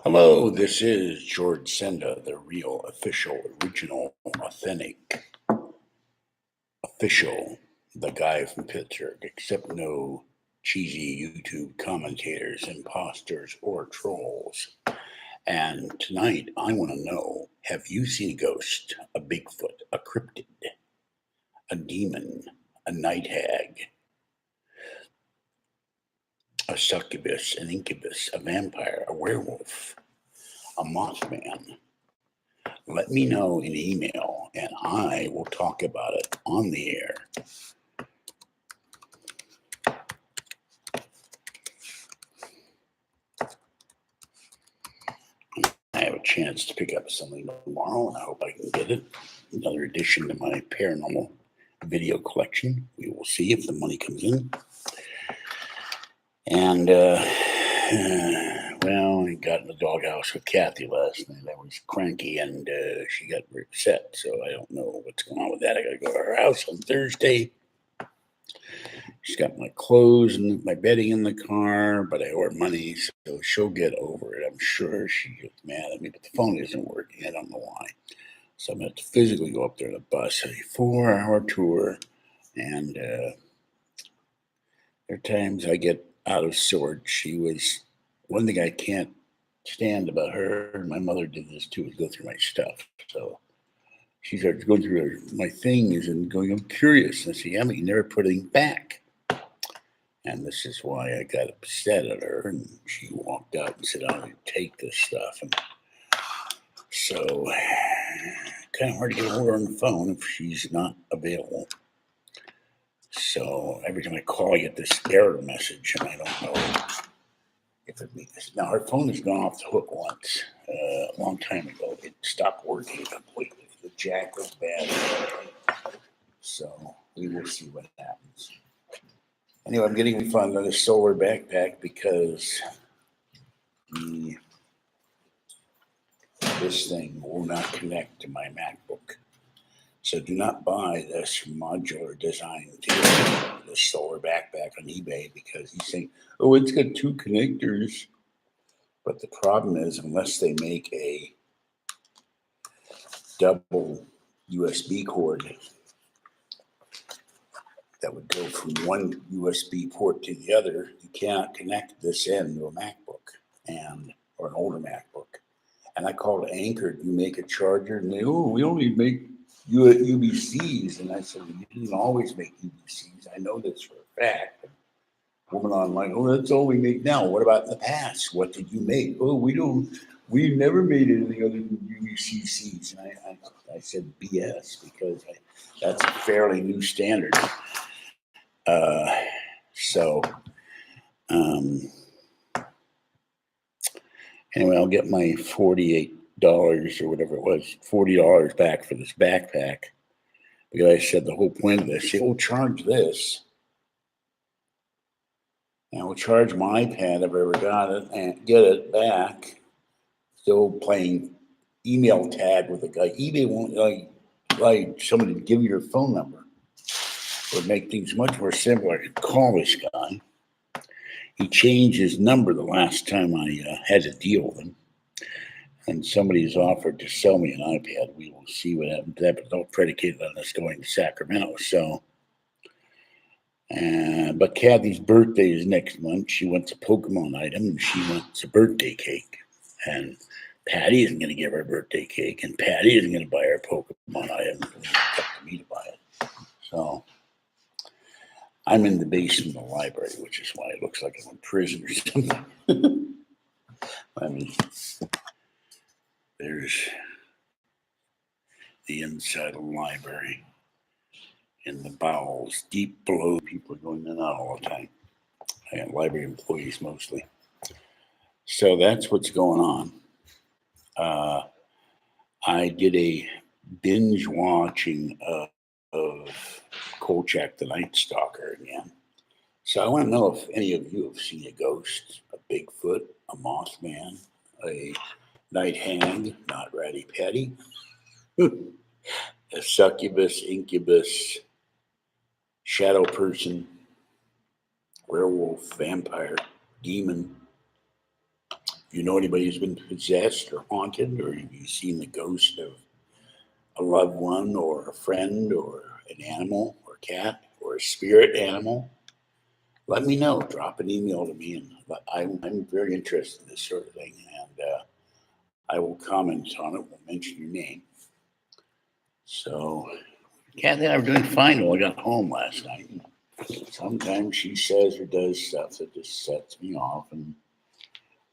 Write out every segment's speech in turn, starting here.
Hello, this is George Senda, the real, official, original, authentic, official, the guy from Pittsburgh, except no cheesy YouTube commentators, imposters, or trolls. And tonight, I want to know, have you seen a ghost, a Bigfoot, a cryptid, a demon, a night hag, a succubus, an incubus, a vampire, a werewolf, a mothman? Let me know in email and I will talk about it on the air. I have a chance to pick up something tomorrow and I hope I can get it. Another addition to my paranormal video collection. We will see if the money comes in. And, well, I got in the doghouse with Kathy last night. I was cranky and she got very upset. So I don't know what's going on with that. I got to go to her house on Thursday. She's got my clothes and my bedding in the car, but I owe her money, so she'll get over it. I'm sure she gets mad at me, but the phone isn't working. I don't know why. So I'm going to have to physically go up there on a bus, a 4-hour tour. And there are times I get out of sorts. She was one thing I can't stand about her, and my mother did this too, is go through my stuff. So she starts going through my things and going, I'm curious. And I say, yeah, but you never put anything back. And this is why I got upset at her. And she walked out and said, I'm going to take this stuff. And so, kind of hard to get hold of her on the phone if she's not available. So, every time I call, I get this error message, and I don't know if it means. Now, her phone has gone off the hook once, a long time ago. It stopped working completely. The jack was bad. So, we will see what happens. Anyway, I'm getting refunded on a solar backpack because this thing will not connect to my MacBook. So do not buy this modular design deal, this solar backpack on eBay, because he's saying, oh, it's got 2 connectors. But the problem is, unless they make a double USB cord that would go from one USB port to the other, you cannot connect this end to a MacBook or an older MacBook. And I called Anchor, do you make a charger? And they, oh, we only make UBCs. And I said, well, you didn't always make UBCs. I know this for a fact. Woman online, oh, that's all we make now. What about in the past? What did you make? Oh, we never made anything other than UBCs. And I said BS because that's a fairly new standard. Anyway, I'll get my $48 or whatever it was, $40 back for this backpack. Because I said the whole point of this, we'll charge this. And we'll charge my iPad if I ever got it and get it back. Still playing email tag with the guy. eBay won't like somebody to give you your phone number. It would make things much more simple. I could call this guy. He changed his number the last time I had to deal with him. And somebody's offered to sell me an iPad. We will see what happens to that, but don't predicate it on us going to Sacramento. So, but Kathy's birthday is next month. She wants a Pokemon item, and she wants a birthday cake. And Patty isn't going to give her a birthday cake, and Patty isn't going to buy her a Pokemon item. It's up to me to buy it. So I'm in the basement of the library, which is why it looks like I'm in prison or something. I mean, there's the inside of the library in the bowels, deep below. People are going in and out all the time. I got library employees mostly. So that's what's going on. I did a binge watching of Kolchak the Night Stalker again. So I want to know if any of you have seen a ghost, a Bigfoot, a Mothman, a night hag, not ratty patty, a succubus, incubus, shadow person, werewolf, vampire, demon, You know anybody who's been possessed or haunted, or have you seen the ghost of a loved one or a friend or an animal or cat or a spirit animal? Let me know. Drop an email to me, and I'm very interested in this sort of thing, and I will comment on it. We'll mention your name. So, Kathy and I were doing fine when I got home last night. Sometimes she says or does stuff that just sets me off, and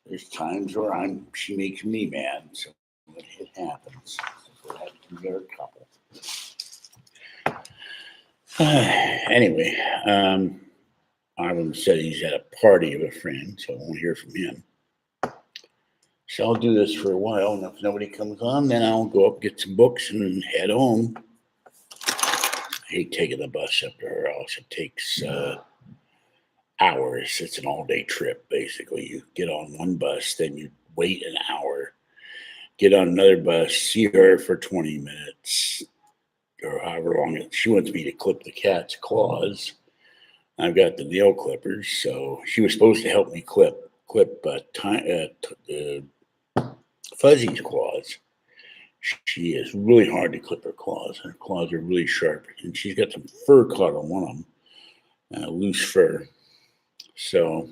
there's times where she makes me mad. So it happens. So we got a couple. Anyway, Arlen said he's at a party of a friend, so I won't hear from him. So I'll do this for a while, and if nobody comes on, then I'll go up, get some books, and head home. I hate taking the bus up to her house. It takes hours. It's an all-day trip, basically. You get on one bus, then you wait an hour, get on another bus, see her for 20 minutes, or however long she wants me to clip the cat's claws. I've got the nail clippers, so she was supposed to help me clip Fuzzy's claws. She is really hard to clip her claws. Her claws are really sharp, and she's got some fur caught on one of them, loose fur. So,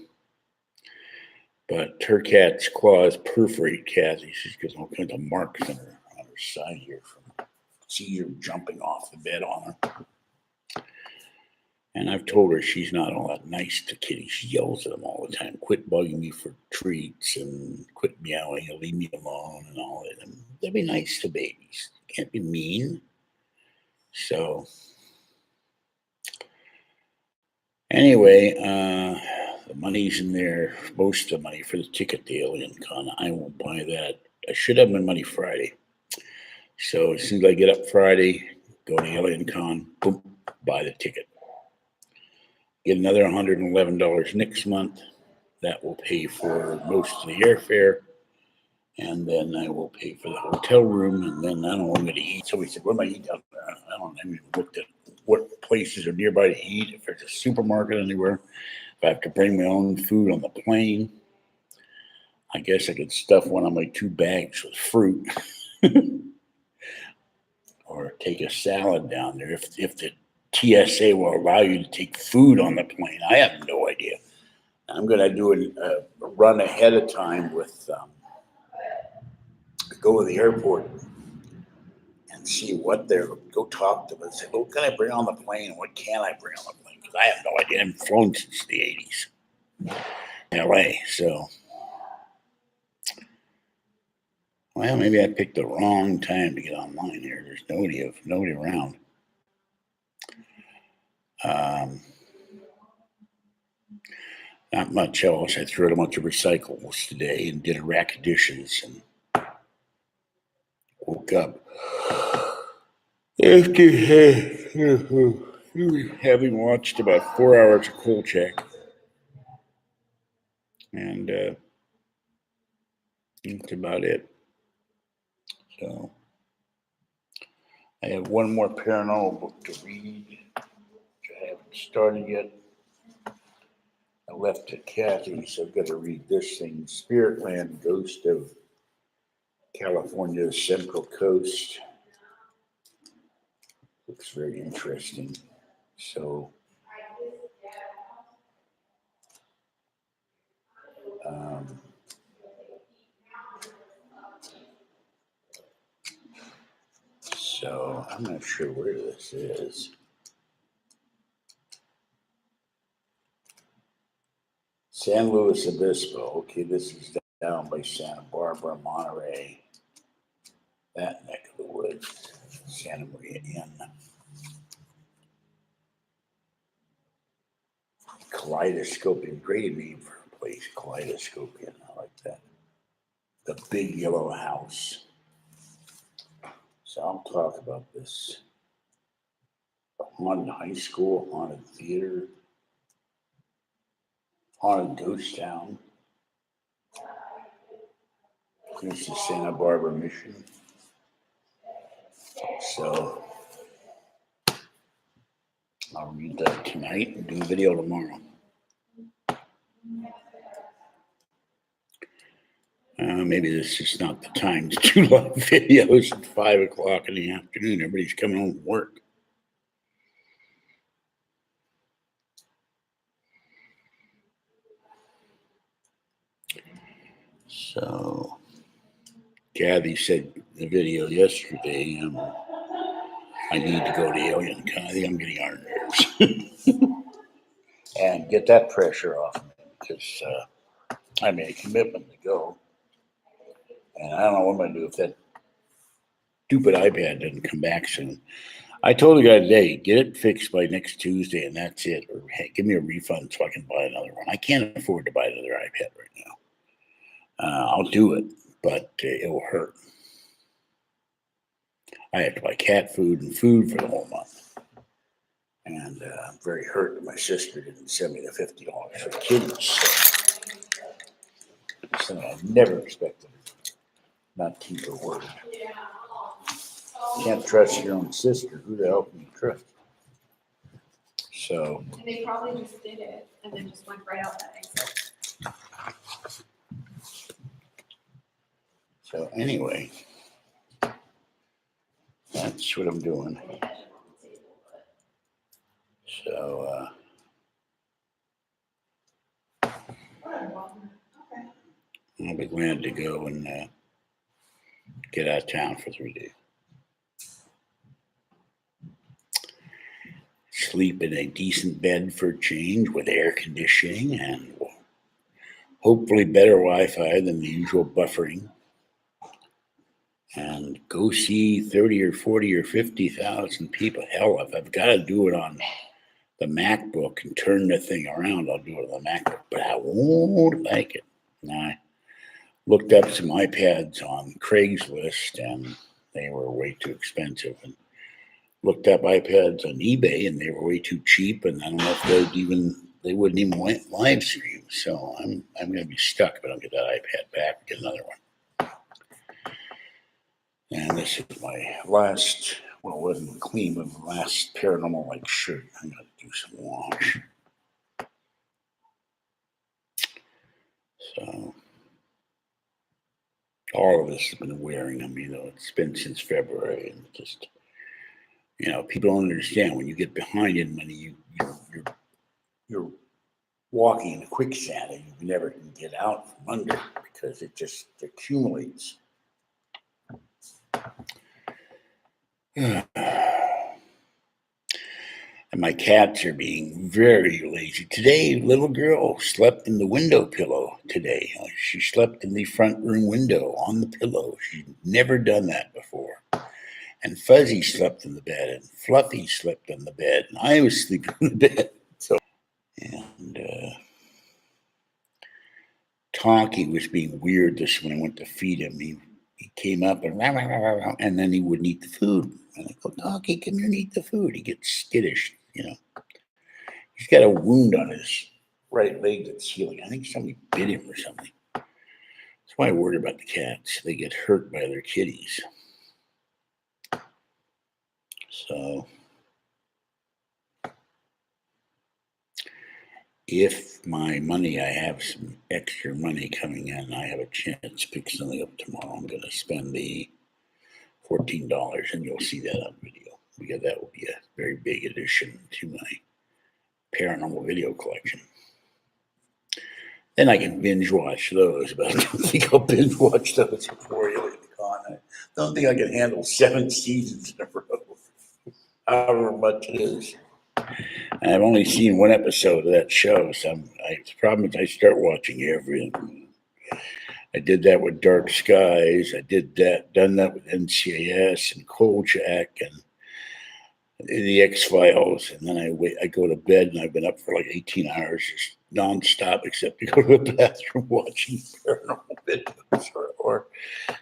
but her cat's claws perforate Kathy. She's got all kinds of marks on her side here from see her jumping off the bed on her. And I've told her she's not all that nice to kitties. She yells at them all the time. Quit bugging me for treats and quit meowing and leave me alone and all that. And they'll be nice to babies. Can't be mean. So anyway, the money's in there. Most of the money for the ticket to Alien Con. I won't buy that. I should have my money Friday. So as soon as I get up Friday, go to Alien Con, boom, buy the ticket. Get another $111 next month. That will pay for most of the airfare. And then I will pay for the hotel room. And then I don't know what I'm going to eat. Somebody said, what am I eating out there? I don't even looked at what places are nearby to eat. If there's a supermarket anywhere. If I have to bring my own food on the plane. I guess I could stuff one of my 2 bags with fruit. Or take a salad down there. If the TSA will allow you to take food on the plane. I have no idea. I'm going to do a run ahead of time with go to the airport and see what they're, go talk to them and say, what can I bring on the plane and what can I bring on the plane? Because I have no idea. I haven't flown since the 80s in LA. So, well, maybe I picked the wrong time to get online here. There's nobody around. Not much else. I threw out a bunch of recyclables today and did a rack of dishes and woke up after having watched about 4 hours of Kolchak. And that's about it. So I have one more paranormal book to read, which I haven't started yet. I left to Kathy, so I've got to read this thing, Spiritland, Ghost of California's Central Coast. Looks very interesting. So, I'm not sure where this is. San Luis Obispo. Okay, this is down by Santa Barbara, Monterey. That neck of the woods. Santa Maria Inn. Kaleidoscopian. Great name for a place. Kaleidoscopian. I like that. The Big Yellow House. So I'll talk about this. Haunted high school, haunted theater, haunted ghost town. This is Santa Barbara, Michigan. So I'll read that tonight and do a video tomorrow. Maybe this is not the time to do live videos at 5 o'clock in the afternoon. Everybody's coming home from work. So, Kathy said in the video yesterday, I need to go to Alien Con. I think I'm getting on her nerves. And get that pressure off me because I made a commitment to go. And I don't know what I'm going to do if that stupid iPad doesn't come back soon. I told the guy today, get it fixed by next Tuesday and that's it. Or hey, give me a refund so I can buy another one. I can't afford to buy another iPad right now. I'll do it, but it will hurt. I have to buy cat food and food for the whole month. And I'm very hurt that my sister didn't send me the $50 for the kids. So I never expected her to not keep her word. You can't trust your own sister. Who the hell can you trust? So. And they probably just did it and then just went right out that exit. So anyway, that's what I'm doing. So I'll be glad to go and get out of town for 3 days. Sleep in a decent bed for a change with air conditioning and hopefully better Wi-Fi than the usual buffering. And go see 30 or 40 or 50,000 people. Hell, if I've got to do it on the MacBook and turn the thing around, I'll do it on the MacBook, but I won't like it. And I looked up some iPads on Craigslist and they were way too expensive, and looked up iPads on eBay and they were way too cheap, and I don't know if they wouldn't even live stream. So I'm going to be stuck if I don't get that iPad back and get another one. And this is my last, well, it wasn't clean, but my last paranormal like shirt. I'm going to do some wash. So all of this has been wearing on me, though. It's been since February, and just, people don't understand when you get behind in money, you're walking in a quicksand and you never can get out from under because it just accumulates. And my cats are being very lazy. Today, little girl slept in the window pillow today. She slept in the front room window on the pillow. She'd never done that before. And Fuzzy slept in the bed, and Fluffy slept in the bed, and I was sleeping in the bed. So, and Talkie was being weird this when I went to feed him. He came up and then he wouldn't eat the food. And I go, Talkie, come here and eat the food. He gets skittish, He's got a wound on his right leg that's healing. I think somebody bit him or something. That's why I worry about the cats. They get hurt by their kitties. So if my money, I have some extra money coming in, I have a chance to pick something up tomorrow. I'm going to spend the $14, and you'll see that on video, because that will be a very big addition to my paranormal video collection. Then I can binge watch those, but I don't think I'll binge watch those before you leave the con. I don't think I can handle 7 seasons in a row, however much it is. And I've only seen one episode of that show, so the problem is I start watching everything. I did that with Dark Skies. I done that with NCIS and Kolchak and the X-Files, and then I go to bed, and I've been up for like 18 hours just nonstop, except to go to the bathroom watching paranormal videos or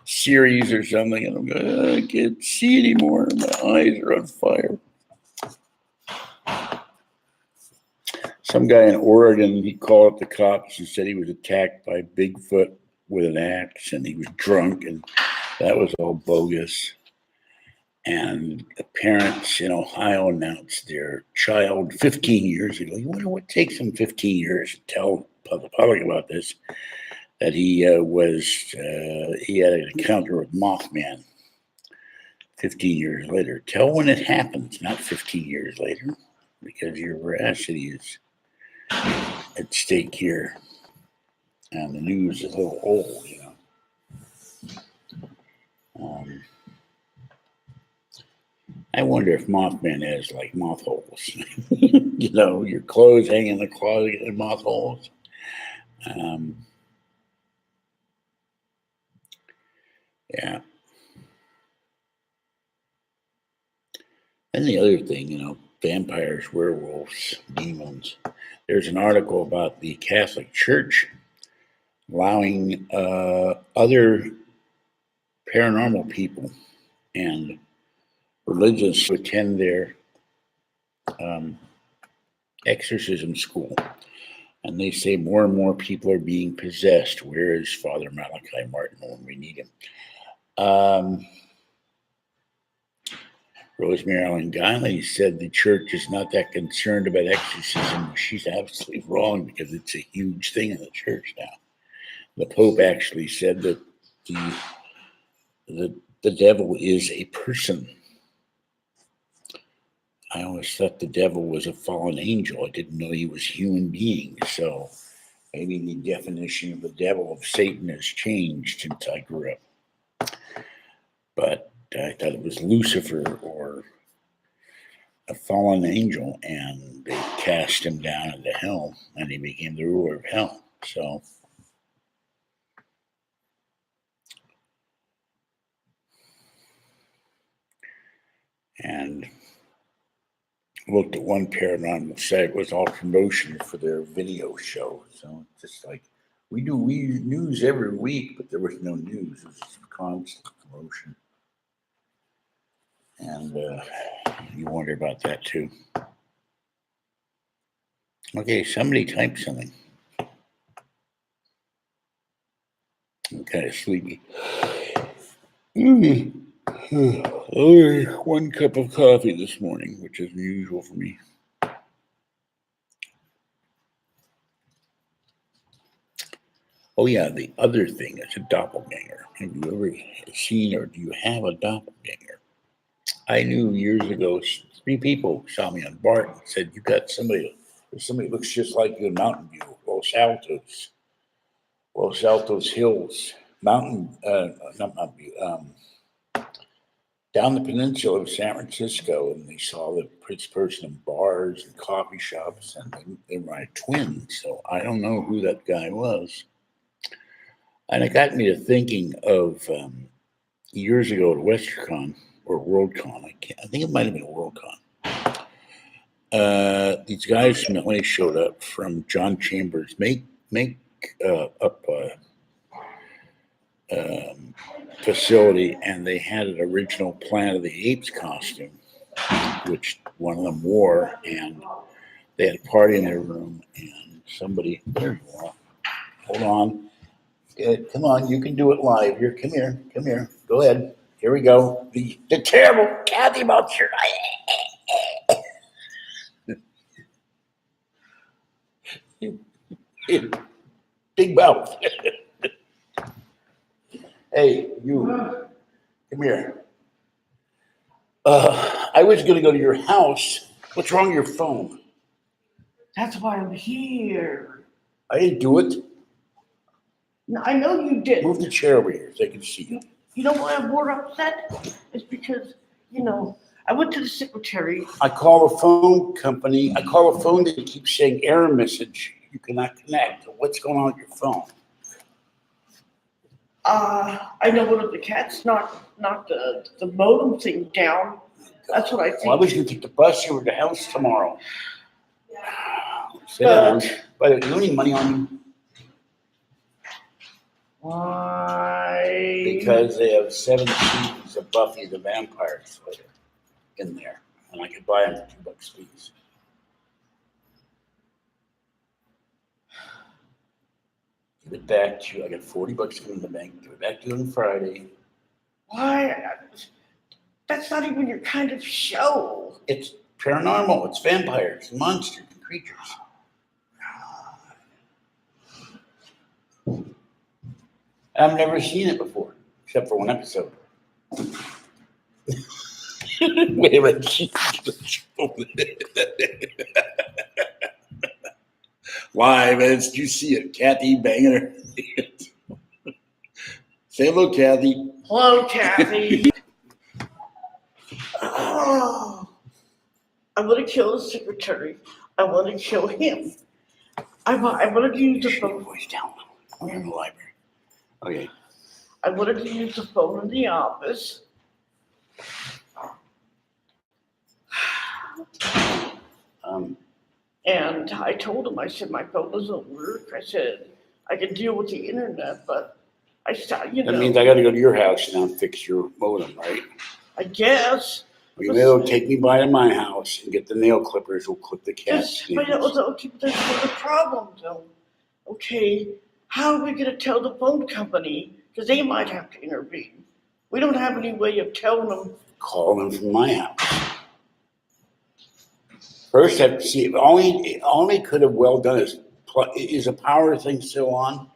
series or something, and I'm going, I can't see anymore. My eyes are on fire. Some guy in Oregon, he called up the cops and said he was attacked by Bigfoot with an axe, and he was drunk, and that was all bogus. And the parents in Ohio announced their child 15 years ago. You wonder what takes them 15 years to tell the public about this. that he had an encounter with Mothman 15 years later. Tell when it happens, not 15 years later, because your veracity is at stake here. And the news is a little old, you know. I wonder if Mothman has like moth holes. You know, your clothes hang in the closet in moth holes. Yeah. And the other thing, you know, vampires, werewolves, demons. There's an article about the Catholic Church allowing other paranormal people and religions to attend their exorcism school. And they say more and more people are being possessed. Where is Father Malachi Martin when we need him? Rosemary Ellen Guiley said the church is not that concerned about exorcism. She's absolutely wrong because it's a huge thing in the church now. The Pope actually said that the devil is a person. I always thought the devil was a fallen angel. I didn't know he was a human being. So maybe the definition of the devil, of Satan, has changed since I grew up. But I thought it was Lucifer or a fallen angel, and they cast him down into hell, and he became the ruler of hell. So and looked at one paranormal site. It was all promotion for their video show. So it's just like we do news every week, but there was no news. It was just constant promotion. And you wonder about that too. Okay, somebody type something. I'm kind of sleepy. Only one cup of coffee this morning, which is unusual for me. Oh yeah, the other thing is a doppelganger. Have you ever seen or do you have a doppelganger? I knew years ago 3 people saw me on BART and said, "You got somebody looks just like you in Mountain View, Los Altos Hills, Mountain, not Mountain View, down the peninsula of San Francisco," and they saw this person in bars and coffee shops, and they were my twins. So I don't know who that guy was. And it got me to thinking of years ago at WesterCon or WorldCon. I think it might have been WorldCon. These guys from LA showed up from John Chambers' make up facility, and they had an original Planet of the Apes costume, which one of them wore, and they had a party in their room, and somebody, there you are, hold on. Come on, you can do it live. Here, come here. Go ahead. Here we go. The terrible Kathy Melcher. Big mouth. Hey, you. Come here. I was going to go to your house. What's wrong with your phone? That's why I'm here. I didn't do it. No, I know you did. Move the chair over here so I can see you. You know why I'm more upset? It's because, I went to the secretary. I call a phone company. I call a phone that keeps saying error message. You cannot connect. What's going on with your phone? I know one of the cats knocked the modem thing down. That's what I think. Well, I was going to take the bus over to the house tomorrow. But you need money on me? Why? Because they have 7 seasons of Buffy the Vampire Slayer in there, and I could buy them for $2 a piece. Give it back to you. I got $40 coming in the bank. Give it back to you on Friday. Why? That's not even your kind of show. It's paranormal. It's vampires, monsters, and creatures. I've never seen it before, except for one episode. Wait a minute. Live, as you see it, Kathy banging her. Say hello, Kathy. Hello, Kathy. Oh, I want to kill the secretary. I want to kill him. I wanted to use the Shut your phone. voice down. We're in the library. Okay. I wanted to use the phone in the office. And I told him, I said, my phone doesn't work. I said, I can deal with the internet, but I started, That means I got to go to your house now and fix your modem, right? I guess. Well, you may as well take me by to my house and get the nail clippers. We'll clip the cat's But nails. okay, but there's another problem, though. Okay, how are we going to tell the phone company? Because they might have to intervene. We don't have any way of telling them. Call them from my house. First, I have to see. All they could have well done is the power thing still on?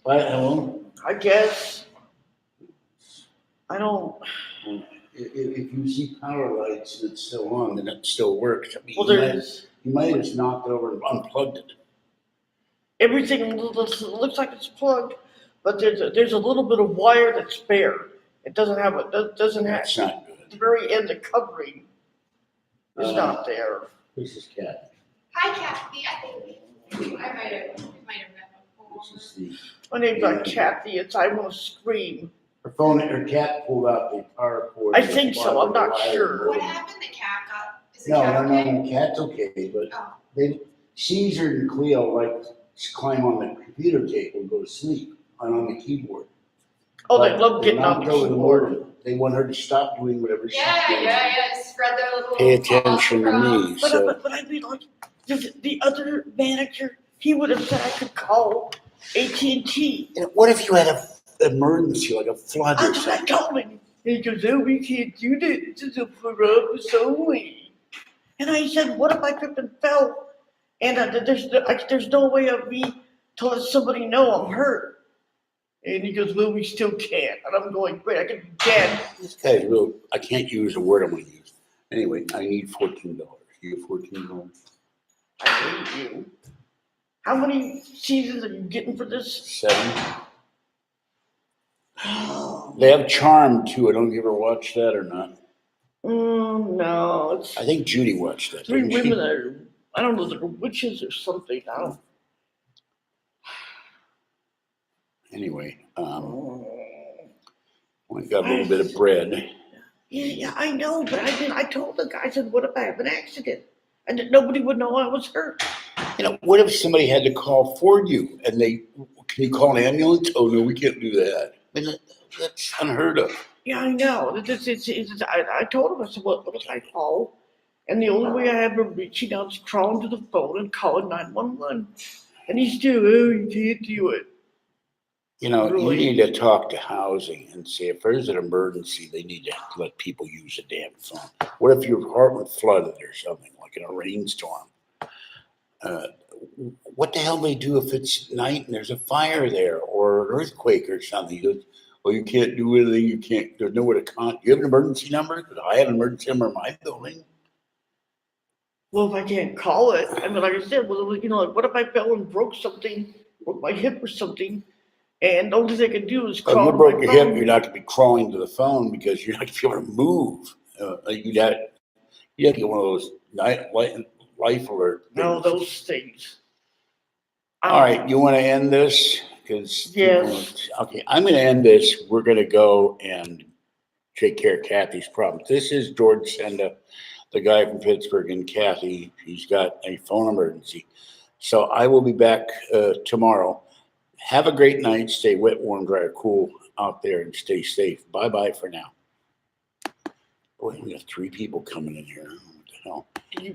What? Hello? I guess. I don't. If you see power lights and it's still on, then it still works. I mean, Well, there's you might have just knocked it over and unplugged it. everything looks like it's plugged, but there's a little bit of wire that's bare. It doesn't have That's not good. the very end, the covering is not there. This is Kat. Hi, Kathy. I think I might have met before. This is the. My name's not Kathy. It's I want to scream. Her cat pulled out the power cord. I think so. I'm not sure. What happened? The cat got. Is the No, cat no, okay? no, cat's okay, but Oh. Caesar and Cleo like to climb on the computer table and go to sleep on the keyboard. Oh, But they love getting on knocked the over keyboard. modem. They want her to stop doing whatever she's doing. Yeah. Spread their little. Pay attention to paws me. But, So but I mean, like, the other manager, he would have said I could call AT&T. what if you had an emergency, like a flood or That's what I something? told him. He goes, oh, we can't do that. This is a for us only. And I said, what if I tripped and fell? And there's no way of me to let somebody know I'm hurt. And he goes, well, we still can't. And I'm going, great, I could be dead. This guy's real. I can't use a word I'm going to use. Anyway, I need $14. You have $14? I hate you. How many seasons are you getting for this? 7. They have Charm too. I don't know if you ever watched that or not. No, it's I think Judy watched that. 3 didn't she? women that are, I don't know, they're witches or something. I don't. Anyway, we got a little bit of bread. Yeah, I know, but I told the guy, I said, what if I have an accident? And that nobody would know I was hurt. What if somebody had to call for you and can you call an ambulance? Oh no, we can't do that. I mean, that's unheard of. Yeah, I know. I told him, I said, what if I call? And the only way I have of reaching out is crawling to the phone and calling 911. And he's still, oh, you can't do it. You need to talk to housing and say if there's an emergency, they need to let people use a damn phone. What if your apartment flooded or something, like in a rainstorm? What the hell do they do if it's night and there's a fire there or an earthquake or something? He goes, well, you can't do anything. You can't. There's nowhere to contact. You have an emergency number? Because I have an emergency number in my building. Well, if I can't call it, I mean, like I said, what if I fell and broke my hip or something? And the only thing I can do is If crawl you to broke my your phone. hip, you're not going to be crawling to the phone because you're not going to be able to move. You'd have to get one of those life alert things. No, those things. All right, you want to end this? Because Yes. Okay, I'm going to end this. We're going to go and take care of Kathy's problems. This is George Senda, the guy from Pittsburgh, and Kathy. He's got a phone emergency. So I will be back tomorrow. Have a great night. Stay wet, warm, dry, or cool out there, and stay safe. Bye-bye for now. Boy, we got 3 people coming in here. What the hell? You